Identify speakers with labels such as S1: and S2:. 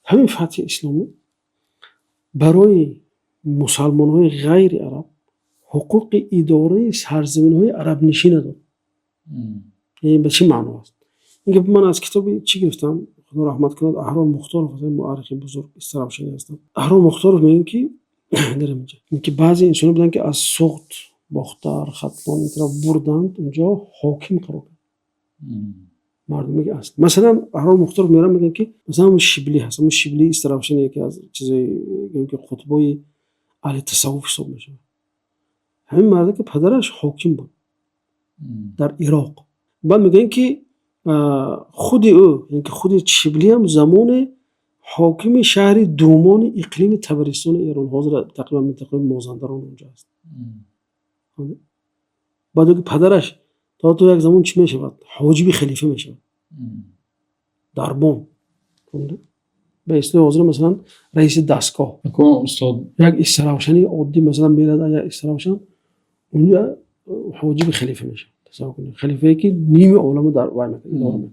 S1: همین فتح اسلامی برای مسلمان‌های غیر عرب حقوق اداره سرزمین‌های عرب نشین داد. یعنی به چه معنا است؟ اینکه من از کتاب چی گرفتم؟ خدا رحمت کنه، احرار مختار از مورخ بزرگ استرابشنی هستم. احرار مختار میگن که در اینجا بعضی انسان بودن که از سقط، باختر، ختلان این طرف بردند اونجا حاکم قرار داد. مردم میگه اصل مثلا احرار مختار میرن میگن که مثلا شبلی هست، اون شبلی استرابشنی یکی از چیزای که خطبای اهل تصوف حساب میشه. همین مرد که پدرش حاکم بود در عراق. بعد میگن که خود او یعنی که خود شبلی هم زمان حاکم شهر دومان اقلیم تبریستان ایران، حاضر تقریبا منطقه مازندران اونجا است. بعد که پدرش تا تو یک زمان چی میشه؟ حاجب خلیفه میشه دربان. به اصطلاح حاضر مثلا رئیس دستگاه
S2: استاد
S1: یک استراحشنی عادی مثلا میاد یا استراحشن اونجا حاجب خلیفه میشه. تصور کنید خلیفه که نیم عالم در وای میکنه.